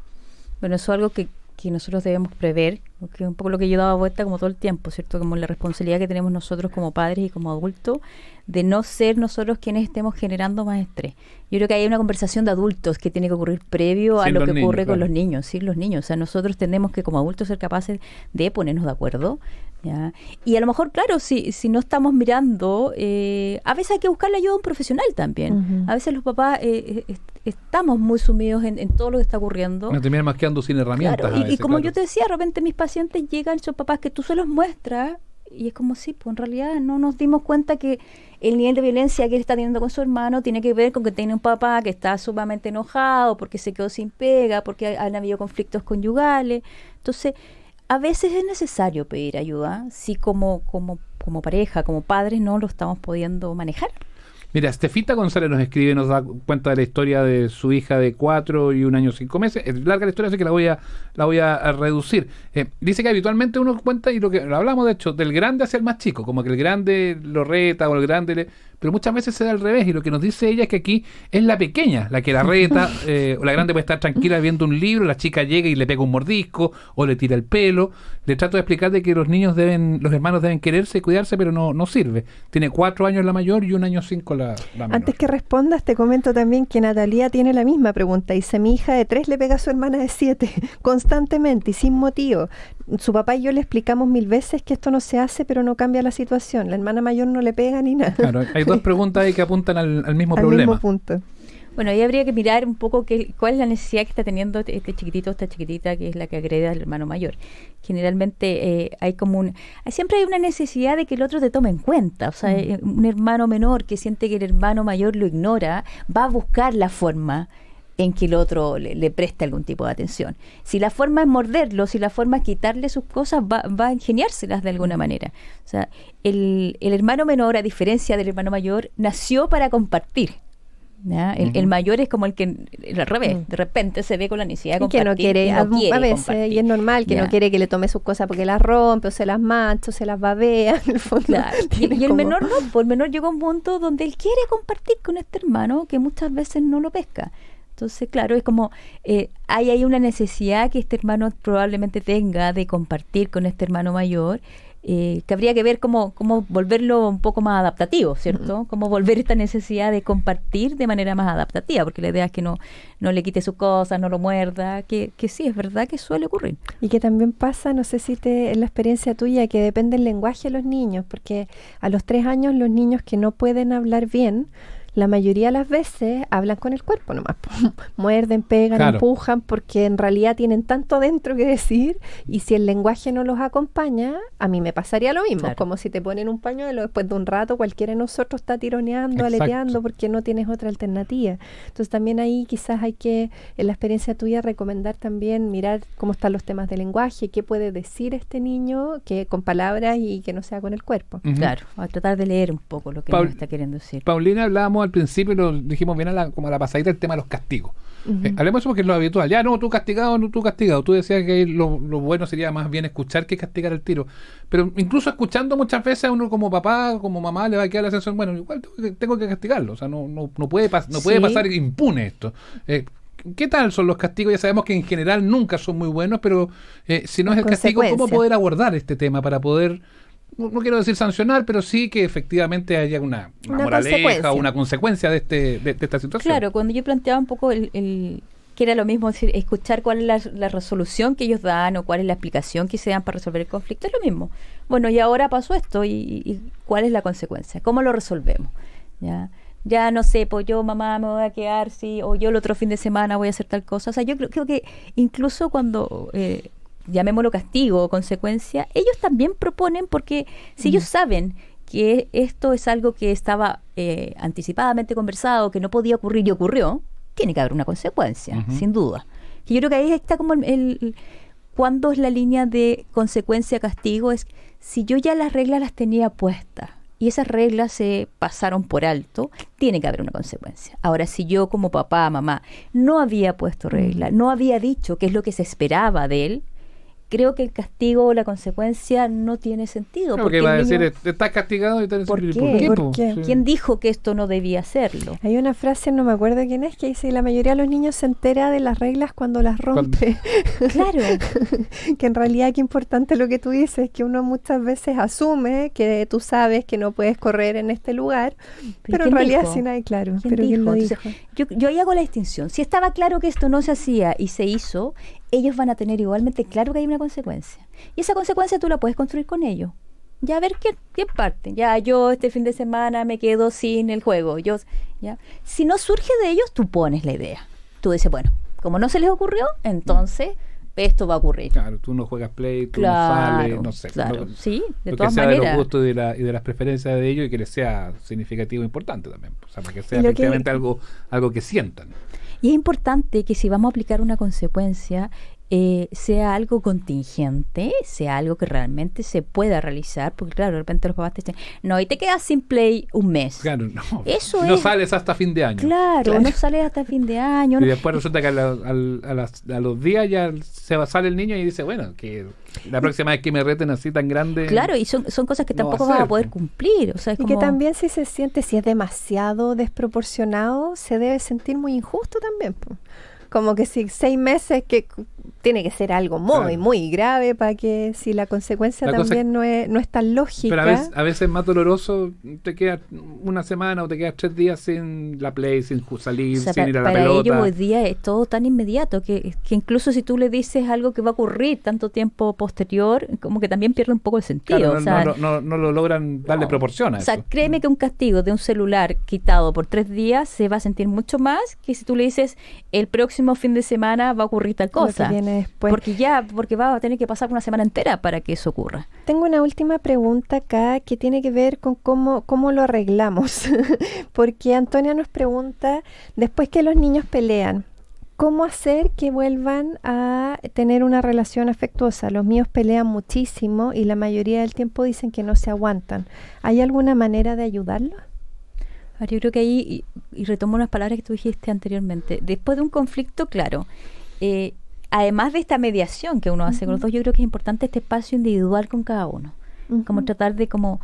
Bueno, eso es algo que nosotros debemos prever, porque es un poco lo que yo daba vuelta como todo el tiempo, ¿cierto? Como la responsabilidad que tenemos nosotros como padres y como adultos de no ser nosotros quienes estemos generando más estrés. Yo creo que hay una conversación de adultos que tiene que ocurrir previo a lo que ocurre con los niños, sin los niños. O sea, nosotros tenemos que como adultos ser capaces de ponernos de acuerdo, ¿ya? Y a lo mejor, claro, si no estamos mirando, a veces hay que buscar la ayuda de un profesional también. A veces los papás estamos muy sumidos en todo lo que está ocurriendo. No terminan más quedando sin herramientas. Claro, y como yo te decía, de repente mis pacientes llegan, son papás que tú se los muestras y es como sí, pues en realidad no nos dimos cuenta que el nivel de violencia que él está teniendo con su hermano tiene que ver con que tiene un papá que está sumamente enojado porque se quedó sin pega, porque han habido conflictos conyugales. Entonces, a veces es necesario pedir ayuda si como pareja, como padres no lo estamos pudiendo manejar. Mira, Estefita González nos escribe, nos da cuenta de la historia de su hija de 4 y 1 año 5 meses. Es larga la historia, así que la voy a reducir. Dice que habitualmente uno cuenta, y lo hablamos de hecho, del grande hacia el más chico, como que el grande lo reta o el grande pero muchas veces se da al revés, y lo que nos dice ella es que aquí es la pequeña la que la reta, o la grande puede estar tranquila viendo un libro, la chica llega y le pega un mordisco, o le tira el pelo. Le trato de explicar de que los hermanos deben quererse y cuidarse, pero no sirve. Tiene 4 años la mayor y 1 año 5 la menor. Antes que respondas, te comento también que Natalia tiene la misma pregunta. Dice, mi hija de 3 le pega a su hermana de 7 constantemente y sin motivo. Su papá y yo le explicamos 1000 veces que esto no se hace, pero no cambia la situación. La hermana mayor no le pega ni nada. Claro, hay 2 preguntas ahí que apuntan al mismo al problema. mismo punto. Bueno, ahí habría que mirar un poco cuál es la necesidad que está teniendo este chiquitito, esta chiquitita, que es la que agrede al hermano mayor. Generalmente siempre hay una necesidad de que el otro te tome en cuenta. O sea, un hermano menor que siente que el hermano mayor lo ignora, va a buscar la forma en que el otro le preste algún tipo de atención. Si la forma es morderlo, si la forma es quitarle sus cosas, va a ingeniárselas de alguna manera. O sea, el hermano menor, a diferencia del hermano mayor, nació para compartir. ¿Ya? El mayor es como el que al revés, de repente se ve con la necesidad de compartir, que no quiere, a veces, compartir. y es normal que no quiere que le tome sus cosas porque las rompe o se las mancha o se las babea. En el fondo, claro. Y el menor no, pues el menor llegó a un punto donde él quiere compartir con este hermano que muchas veces no lo pesca. Entonces, claro, es como hay una necesidad que este hermano probablemente tenga de compartir con este hermano mayor, que habría que ver cómo volverlo un poco más adaptativo, ¿cierto? Cómo volver esta necesidad de compartir de manera más adaptativa, porque la idea es que no le quite sus cosas, no lo muerda, que sí, es verdad que suele ocurrir. Y que también pasa, no sé si en la experiencia tuya, que depende del lenguaje de los niños, porque a los 3 años los niños que no pueden hablar bien, la mayoría de las veces hablan con el cuerpo nomás. Muerden, pegan, claro, empujan, porque en realidad tienen tanto dentro que decir, y si el lenguaje no los acompaña, a mí me pasaría lo mismo. Claro. Como si te ponen un pañuelo, después de un rato cualquiera de nosotros está tironeando, exacto, aleteando, porque no tienes otra alternativa. Entonces también ahí quizás hay que, en la experiencia tuya, recomendar también mirar cómo están los temas de lenguaje, qué puede decir este niño que con palabras y que no sea con el cuerpo. Claro, a tratar de leer un poco lo que nos está queriendo decir. Paulina, hablábamos al principio, lo dijimos bien como a la pasadita, el tema de los castigos. Hablemos de eso porque es lo habitual. Ya no, tú castigado, no tú castigado. Tú decías que lo bueno sería más bien escuchar que castigar al tiro. Pero incluso escuchando muchas veces a uno como papá, como mamá, le va a quedar la sensación, bueno, igual tengo que castigarlo. O sea, no puede pasar impune esto. ¿Qué tal son los castigos? Ya sabemos que en general nunca son muy buenos, pero si no es el castigo, ¿cómo poder abordar este tema para poder, no quiero decir sancionar, pero sí que efectivamente haya una moraleja o una consecuencia de esta situación? Claro, cuando yo planteaba un poco que era lo mismo, decir, escuchar cuál es la resolución que ellos dan o cuál es la explicación que se dan para resolver el conflicto, es lo mismo. Bueno, y ahora pasó esto, y ¿cuál es la consecuencia? ¿Cómo lo resolvemos? Ya no sé, pues yo, mamá, me voy a quedar, sí, o yo el otro fin de semana voy a hacer tal cosa. O sea, yo creo que incluso cuando llamémoslo castigo o consecuencia, ellos también proponen, porque si ellos saben que esto es algo que estaba anticipadamente conversado, que no podía ocurrir y ocurrió, tiene que haber una consecuencia, sin duda. Y yo creo que ahí está como cuando es la línea de consecuencia-castigo, es si yo ya las reglas las tenía puestas y esas reglas se pasaron por alto, tiene que haber una consecuencia. Ahora, si yo como papá, mamá, no había puesto reglas, no había dicho qué es lo que se esperaba de él, creo que el castigo o la consecuencia no tiene sentido. Porque va a decir, estás castigado y te ¿Por decir, qué? ¿Por qué? Sí. ¿Quién dijo que esto no debía hacerlo? Hay una frase, no me acuerdo quién es, que dice, la mayoría de los niños se entera de las reglas cuando las rompe. Claro. Que en realidad qué importante lo que tú dices, que uno muchas veces asume que tú sabes que no puedes correr en este lugar, pero en realidad sí nadie, claro. Pero ¿quién lo dijo? Entonces, yo ahí hago la distinción. Si estaba claro que esto no se hacía y se hizo, ellos van a tener igualmente claro que hay una consecuencia. Y esa consecuencia tú la puedes construir con ellos. Ya a ver qué parte. Ya yo este fin de semana me quedo sin el juego. Ya. Si no surge de ellos, tú pones la idea. Tú dices, bueno, como no se les ocurrió, entonces esto va a ocurrir. Claro, tú no juegas play, tú no sales, no sé. Claro, sí, de lo todas que sea maneras. de los gustos y de las preferencias de ellos y que les sea significativo e importante también. O sea, para que sea Y lo efectivamente algo que sientan. Y es importante que si vamos a aplicar una consecuencia, sea algo contingente, sea algo que realmente se pueda realizar, porque claro, de repente los papás te dicen, no, y te quedas sin Play un mes. Claro, no. Eso no es, sales hasta fin de año. Claro, no sales hasta fin de año. Y después resulta que a los días ya sale el niño y dice, bueno, que la próxima vez que me reten así tan grande... Claro, y son cosas que no tampoco va a vas a ser, poder po. cumplir. O sea, es Y como... que también si se siente, si es demasiado desproporcionado, se debe sentir muy injusto también, po. Como que si 6 meses, que tiene que ser algo muy, Claro. muy grave para que si la consecuencia La cosa también no es tan lógica. Pero a veces más doloroso, te quedas una semana o te quedas 3 días sin la Play, sin salir, O sea, sin ir a la para pelota. ellos hoy día es todo tan inmediato que incluso si tú le dices algo que va a ocurrir tanto tiempo posterior, como que también pierde un poco el sentido. Claro, o sea, no lo logran darle no. proporción a O sea, eso. créeme que un castigo de un celular quitado por 3 días se va a sentir mucho más que si tú le dices el próximo fin de semana va a ocurrir tal Lo que cosa. viene después. Porque va a tener que pasar una semana entera para que eso ocurra. Tengo una última pregunta acá que tiene que ver con cómo lo arreglamos. Porque Antonia nos pregunta, después que los niños pelean, ¿cómo hacer que vuelvan a tener una relación afectuosa? Los míos pelean muchísimo y la mayoría del tiempo dicen que no se aguantan. ¿Hay alguna manera de ayudarlos? Ahora, yo creo que ahí, y retomo unas palabras que tú dijiste anteriormente, después de un conflicto, claro, además de esta mediación que uno hace con los dos, yo creo que es importante este espacio individual con cada uno, como tratar de como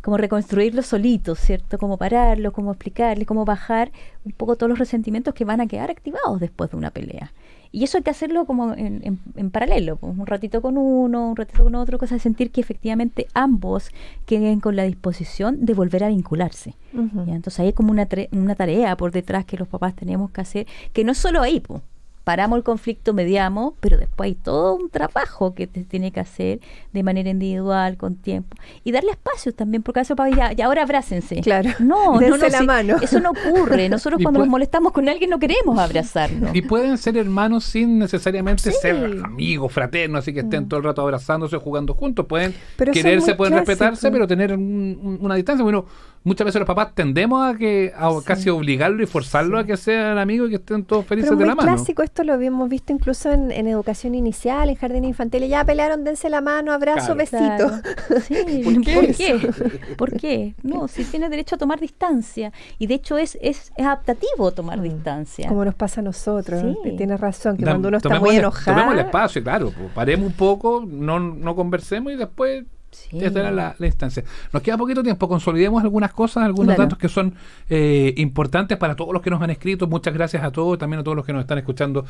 reconstruirlo solitos, ¿cierto? Como pararlo, como explicarle, como bajar un poco todos los resentimientos que van a quedar activados después de una pelea. Y eso hay que hacerlo como en paralelo, pues, un ratito con uno, un ratito con otro, cosa de sentir que efectivamente ambos queden con la disposición de volver a vincularse. ¿Ya? Entonces ahí hay como una tarea por detrás que los papás tenemos que hacer, que no es solo ahí, pues. Paramos el conflicto, mediamos, pero después hay todo un trabajo que te tiene que hacer de manera individual, con tiempo. Y darle espacios también, porque a veces ya ahora abrácense. Claro. No, Dense la sí, mano. eso no ocurre. Nosotros Y cuando puede- nos molestamos con alguien no queremos abrazarnos. Y pueden ser hermanos sin necesariamente Sí. ser amigos, fraternos, así que estén todo el rato abrazándose, jugando juntos. Pueden Pero eso es quererse, muy pueden clásico. respetarse, pero tener una distancia. Bueno, muchas veces los papás tendemos a casi obligarlo y forzarlo a que sean amigos y que estén todos felices Pero de muy la mano. clásico, esto lo habíamos visto incluso en educación inicial, en jardín infantil. Ya pelearon, dense la mano, abrazo, Claro. besito. Claro. Sí, ¿Por qué? ¿Por qué? No, si tienes derecho a tomar distancia. Y de hecho es adaptativo tomar distancia. Como nos pasa a nosotros. Sí. Tienes razón, que Da- cuando uno está tomemos muy el- enojado. Tomemos el espacio, claro. Pues, paremos un poco, no conversemos y después Sí. ya estará la instancia. Nos queda poquito tiempo, consolidemos algunas cosas, algunos Claro. datos que son importantes para todos los que nos han escrito. Muchas gracias a todos, también a todos los que nos están escuchando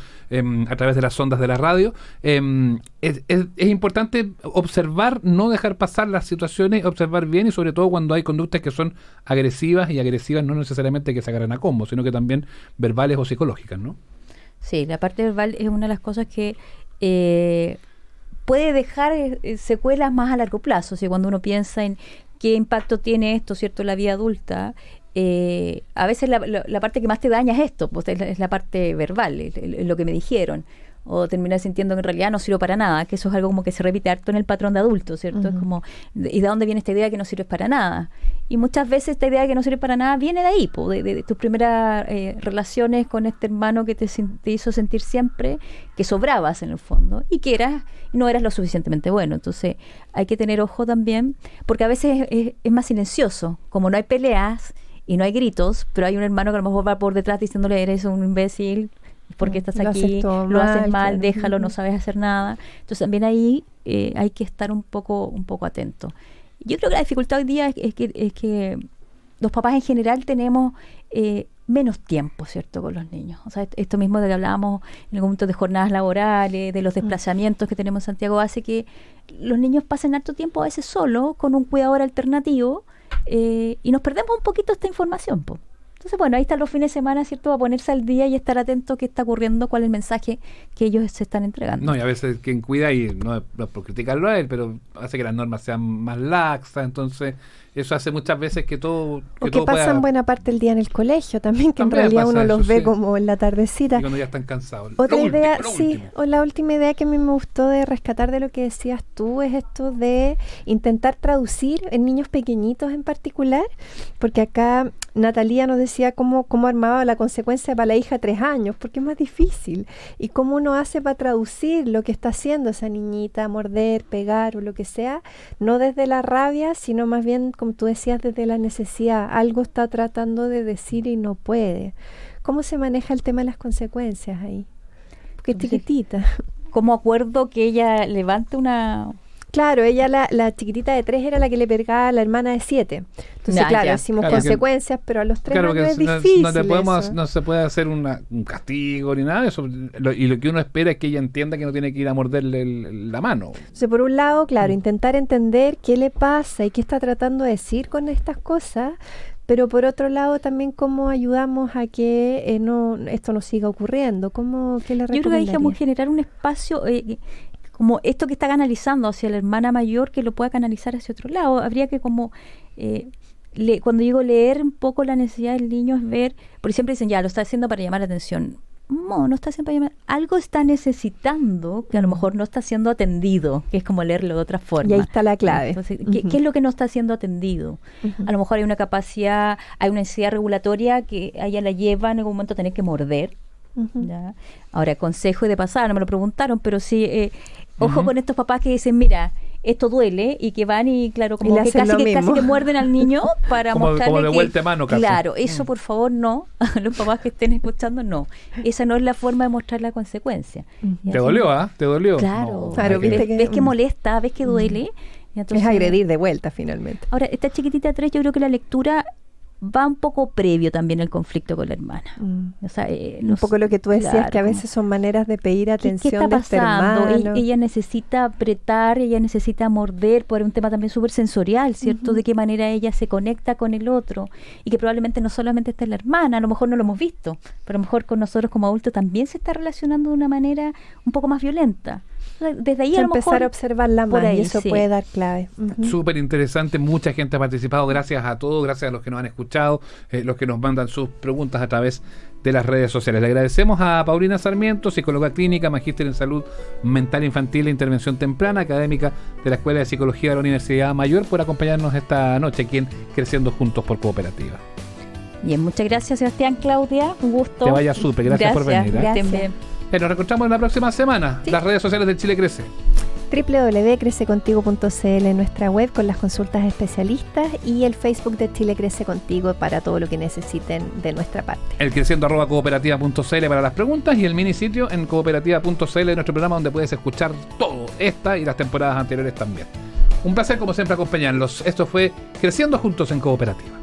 a través de las ondas de la radio. Es importante observar, no dejar pasar las situaciones, observar bien y sobre todo cuando hay conductas que son agresivas y agresivas no necesariamente que se agarran a combo, sino que también verbales o psicológicas, ¿no? Sí, la parte verbal es una de las cosas que puede dejar secuelas más a largo plazo. O sea, cuando uno piensa en qué impacto tiene esto, ¿cierto?, en la vida adulta, a veces la parte que más te daña es esto, pues es la parte verbal, es lo que me dijeron. O terminar sintiendo que en realidad no sirve para nada, que eso es algo como que se repite harto en el patrón de adulto, ¿cierto? Es como, ¿y de dónde viene esta idea de que no sirve para nada? Y muchas veces esta idea de que no sirve para nada viene de ahí, de tus primeras relaciones con este hermano que te hizo sentir siempre que sobrabas en el fondo y que no eras lo suficientemente bueno. Entonces hay que tener ojo también, porque a veces es más silencioso, como no hay peleas y no hay gritos, pero hay un hermano que a lo mejor va por detrás diciéndole eres un imbécil, porque estás Lo aquí, haces todo lo haces mal, mal, claro. déjalo, no sabes hacer nada. Entonces también ahí hay que estar un poco atento. Yo creo que la dificultad hoy día es que los papás en general tenemos menos tiempo, ¿cierto?, con los niños. O sea, esto mismo de que hablábamos en algún momento de jornadas laborales, de los desplazamientos que tenemos en Santiago, hace que los niños pasen harto tiempo a veces solos, con un cuidador alternativo, y nos perdemos un poquito esta información, po. Entonces, bueno, ahí están los fines de semana, ¿cierto?, a ponerse al día y estar atento a qué está ocurriendo, cuál es el mensaje que ellos se están entregando. No, y a veces quien cuida, y no es por criticarlo a él, pero hace que las normas sean más laxas, entonces eso hace muchas veces que todo... O que pasan buena parte del día en el colegio también, que También en realidad pasa uno los eso, ve sí. como en la tardecita. Y cuando ya están cansados. Otra Lo idea, último, lo sí, último. o la última idea que a mí me gustó de rescatar de lo que decías tú es esto de intentar traducir en niños pequeñitos en particular, porque acá Natalia nos decía cómo armaba la consecuencia para la hija de 3 años, porque es más difícil, y cómo uno hace para traducir lo que está haciendo esa niñita, morder, pegar o lo que sea, no desde la rabia, sino más bien, como tú decías, desde la necesidad. Algo está tratando de decir y no puede. ¿Cómo se maneja el tema de las consecuencias ahí? Porque es chiquitita. Como acuerdo que ella levante una... Claro, ella, la chiquitita de 3 era la que le pegaba a la hermana de 7. Entonces, Ya, claro, ya. hicimos Claro, consecuencias, pero a los 3 Claro, años que es difícil eso. no se puede hacer un castigo ni nada de eso. Y lo que uno espera es que ella entienda que no tiene que ir a morderle la mano. Entonces, por un lado, claro, intentar entender qué le pasa y qué está tratando de decir con estas cosas, pero por otro lado también cómo ayudamos a que esto no siga ocurriendo. ¿Qué le Yo creo que hay que recomendaría? generar un espacio como esto que está canalizando hacia la hermana mayor, que lo pueda canalizar hacia otro lado. Habría que como... cuando digo leer un poco la necesidad del niño es ver, porque siempre dicen, ya, lo está haciendo para llamar la atención. No está haciendo para llamar, algo está necesitando que a lo mejor no está siendo atendido, que es como leerlo de otra forma. Y ahí está la clave. Entonces, ¿qué es lo que no está siendo atendido? A lo mejor hay una capacidad, hay una necesidad regulatoria que a ella la lleva en algún momento a tener que morder. ¿Ya? Ahora, consejo de pasada, no me lo preguntaron, pero sí, ojo con estos papás que dicen, mira, esto duele, y que van y claro, como que casi que muerden al niño para como mostrarle de que, vuelta de mano casi. claro, eso por favor no, los papás que estén escuchando no, esa no es la forma de mostrar la consecuencia. Y ¿Te así- dolió, ¿Te dolió? Claro, Claro, viste ves que molesta, ves que duele. Y entonces, Es agredir de vuelta finalmente. ahora, esta chiquitita 3, yo creo que la lectura va un poco previo también al conflicto con la hermana. O sea, Un poco lo que tú decías, claro, que a veces son maneras de pedir ¿qué atención está de este pasando? hermano. Ella necesita apretar, ella necesita morder, por un tema también súper sensorial, ¿cierto? De qué manera ella se conecta con el otro, y que probablemente no solamente está en la hermana, a lo mejor no lo hemos visto, pero a lo mejor con nosotros como adultos también se está relacionando de una manera un poco más violenta. O sea, desde ahí a lo empezar mejor a observarla por más ahí, y eso sí. puede dar clave. Súper interesante, mucha gente ha participado, gracias a todos, gracias a los que nos han escuchado, los que nos mandan sus preguntas a través de las redes sociales. Le agradecemos a Paulina Sarmiento, psicóloga clínica, magíster en salud mental infantil e intervención temprana, académica de la Escuela de Psicología de la Universidad Mayor, por acompañarnos esta noche aquí en Creciendo Juntos por Cooperativa. Bien, muchas gracias Sebastián, Claudia, un gusto. Te vaya súper, gracias por venir. Que estén bien. Nos reencontramos la próxima semana. Sí. Las redes sociales de Chile Crece. www.crececontigo.cl en nuestra web con las consultas especialistas y el Facebook de Chile Crece Contigo para todo lo que necesiten de nuestra parte. El creciendo@cooperativa.cl para las preguntas y el mini sitio en cooperativa.cl, nuestro programa donde puedes escuchar todo, esta y las temporadas anteriores también. Un placer como siempre acompañarlos. Esto fue Creciendo Juntos en Cooperativa.